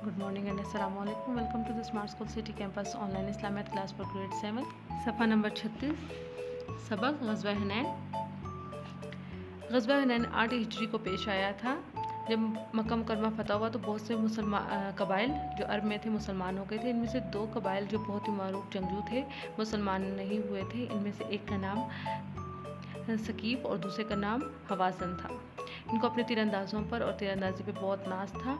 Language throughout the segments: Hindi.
गुड मॉर्निंग एंड अस्सलाम वालेकुम। Welcome to the smart school city campus online इस्लामियत क्लास फॉर ग्रेड 7। सफ़ा नंबर 36। सबक ग़ज़वा हुनैन। ग़ज़वा हुनैन 8 हिजरी को पेश आया था। जब मक्का मुकरमा फतह हुआ तो बहुत से मुसलमान कबाइल जो अरब में थे मुसलमान हो गए थे। इनमें से 2 कबाइल जो बहुत ही मारूफ जंगजू थे मुसलमान नहीं हुए थे। इनमें से एक का नाम सकीफ़ और दूसरे का नाम हवाज़न था। इनको अपने तीरंदाज़ों पर और तीरंदाजी पे बहुत नाज था।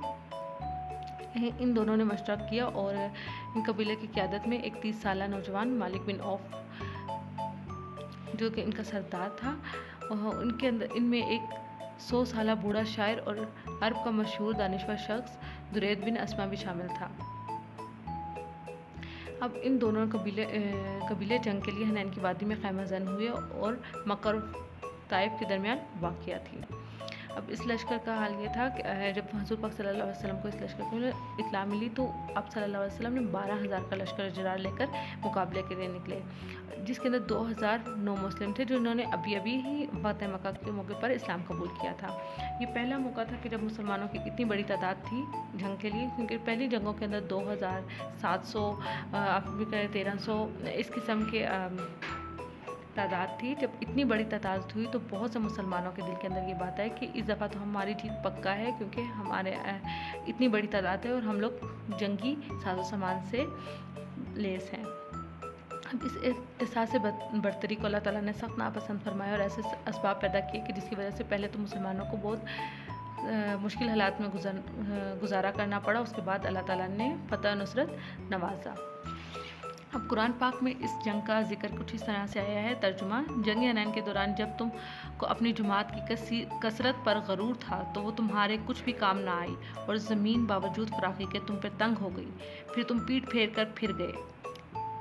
इन दोनों ने मशवरा किया और इन कबीले की क़यादत में एक 30 साला नौजवान मालिक बिन औफ जो कि इनका सरदार था, उनके अंदर इनमें एक 100 साला बूढ़ा शायर और अरब का मशहूर दानिश्वर शख्स दुरैद बिन अस्मा भी शामिल था। अब इन दोनों कबीले जंग के लिए हुनैन की वादी में ख़ैमा ज़न हुए और मक्का और ताइफ के दरमियान वाक़या थी। अब इस लश्कर का हाल ये था कि जब हज़ूर पाक सल्लल्लाहु अलैहि वसल्लम को इस लश्कर की इत्ला मिली तो आप सल्लल्लाहु अलैहि वसल्लम ने 12,000 का लश्कर जरार लेकर मुकाबले के लिए निकले, जिसके अंदर 2,000 नौ मुस्लिम थे जिन्होंने अभी ही फ़तह मक्का के मौके पर इस्लाम कबूल किया था। ये पहला मौका था कि जब मुसलमानों की इतनी बड़ी तादाद थी जंग के लिए, क्योंकि पहली जंगों के अंदर 2,700 आप भी कहें 1,300 इस किस्म के तादाद थी। जब इतनी बड़ी तादाद हुई तो बहुत से मुसलमानों के दिल के अंदर ये बात है कि इस दफ़ा तो हमारी जीत पक्का है, क्योंकि हमारे इतनी बड़ी तादाद है और हम लोग जंगी साजो सामान से लेस हैं। अब इस एहसास से बरतरी को अल्लाह ताला ने सख्त नापसंद फरमाया और ऐसे असबाब पैदा किए कि जिसकी वजह से पहले तो मुसलमानों को बहुत मुश्किल हालात में गुजारा करना पड़ा। उसके बाद अल्लाह ताला ने फतह नुसरत नवाजा। अब कुरान पाक में इस जंग का जिक्र कुछ इस तरह से आया है। तर्जुमा: जंग हुनैन के दौरान जब तुम को अपनी जुमात की कसरत पर गरूर था तो वो तुम्हारे कुछ भी काम ना आई और ज़मीन बावजूद फराखी के तुम पर तंग हो गई। फिर तुम पीठ फेर कर फिर गए।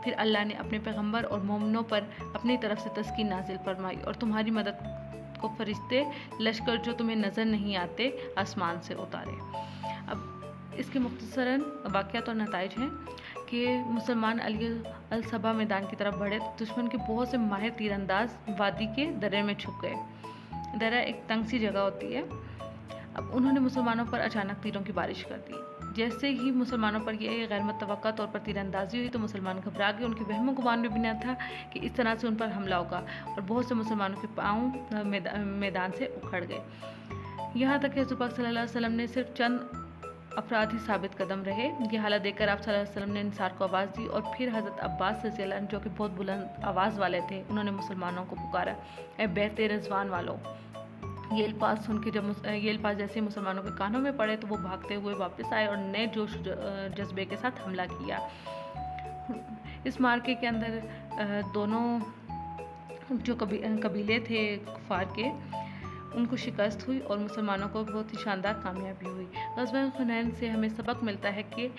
फिर अल्लाह ने अपने पैगंबर और मोमिनों पर अपनी तरफ से तस्कीन नाजिल फरमाई और तुम्हारी मदद को फरिश्ते लश्कर जो तुम्हें नज़र नहीं आते आसमान से उतारे। अब इसके मुख्तसरन वाक़यात और नताइज हैं कि मुसलमान अल सबा मैदान की तरफ बढ़े तो दुश्मन के बहुत से माहिर तीरंदाज वादी के दर्रे में छुप गए। दर्रा एक तंग सी जगह होती है। अब उन्होंने मुसलमानों पर अचानक तीरों की बारिश कर दी। जैसे ही मुसलमानों पर यह गैर मुतवक्का तौर पर तीरंदाजी हुई तो मुसलमान घबरा गए। उनके वहम गुमान में भी न था कि इस तरह से उन पर हमला होगा और बहुत से मुसलमानों के पाँव मैदान से उखड़ गए। यहाँ तक कि हज़रत पाक सल्लल्लाहु अलैहि वसल्लम ने सिर्फ चंद अफराद ही साबित कदम रहे। ये हालत देखकर आप सल्लल्लाहु अलैहि वसल्लम ने इंसार को आवाज़ दी और फिर हज़रत अब्बास रज़ियल्लाहु अन्हु जो कि बहुत बुलंद आवाज़ वाले थे, उन्होंने मुसलमानों को पुकारा, ए बैत रिज़वान वालों। ये अल्फाज सुन के जब ये अल्फाज जैसे मुसलमानों के कानों में पड़े तो वो भागते हुए वापस आए और नए जोश जज्बे के साथ हमला किया। इस मार्के के अंदर दोनों जो कबीले थे कुफार के, उनको शिकस्त हुई और मुसलमानों को बहुत ही शानदार कामयाबी हुई। ग़ज़वा हुनैन से हमें सबक मिलता है कि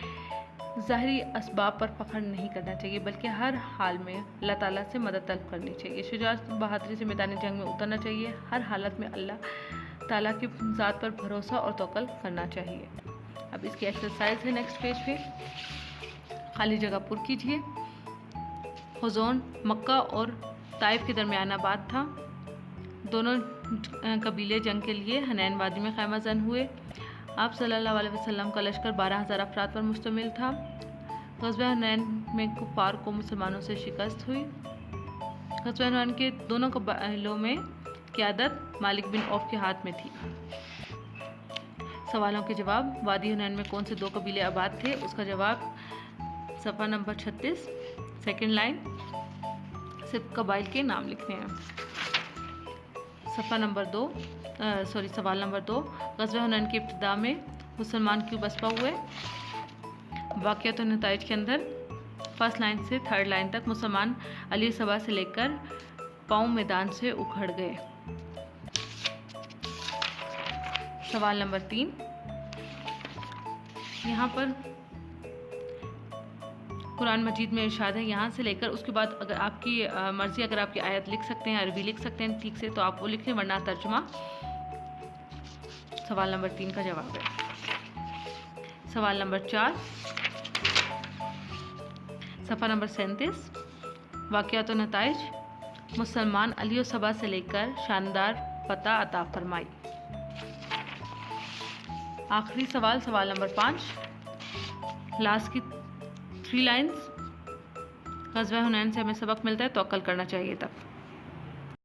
ज़ाहिरी असबाब पर फ़ख्र नहीं करना चाहिए, बल्कि हर हाल में अल्लाह ताला से मदद तलब करनी चाहिए। शुजाअत बहादुरी से मैदान जंग में उतरना चाहिए। हर हालत में अल्लाह ताला की ज़ात पर भरोसा और तवक्कुल करना चाहिए। अब इसकी एक्सरसाइज है नेक्स्ट पेज पे। खाली जगह पुर कीजिए। हुज़ैन मक्का और ताइफ के दरमियान आबाद था। दोनों कबीले जंग के लिए हुनैन वादी में ख़ैमा ज़न हुए। आप सल्लल्लाहु अलैहि वसल्लम का लश्कर 12,000 अफराद पर मुश्तमिल था। ग़ज़वा हुनैन में कुफ़ार को मुसलमानों से शिकस्त हुई। ग़ज़वा हुनैन के दोनों कबाइलों में क़यादत मालिक बिन औफ के हाथ में थी। सवालों के जवाब: वादी हुनैन में कौन से 2 कबीले आबाद थे? उसका जवाब सफ़ा नंबर 36 सेकेंड लाइन, सिर्फ कबाइल के नाम लिखने हैं। सवाल नंबर 2, ग़ज़वा हुनैन की इब्तिदा में मुसलमान क्यों बसपा हुए? वाक़यात और नताइज के अंदर फर्स्ट लाइन से थर्ड लाइन तक मुसलमान अली सबा से लेकर पाँव मैदान से उखड़ गए। सवाल नंबर 3, यहाँ पर कुरान मजीद में इरशाद है, यहाँ से लेकर उसके बाद अगर आपकी मर्ज़ी, अगर आपकी आयत लिख सकते हैं, अरबी लिख सकते हैं ठीक से तो आप वो लिखें, वरना तर्जुमा सवाल नंबर 3 का जवाब है। सवाल नंबर 4, सफ़ा नंबर 37, वाक़यात और नताइज, मुसलमान अली और सबा से लेकर शानदार फतह अता फरमाई। आखिरी सवाल, सवाल नंबर 5, लास्ट की 3 लाइन्स, ग़ज़वा हुनैन से हमें सबक मिलता है, तवक्कल करना चाहिए तब।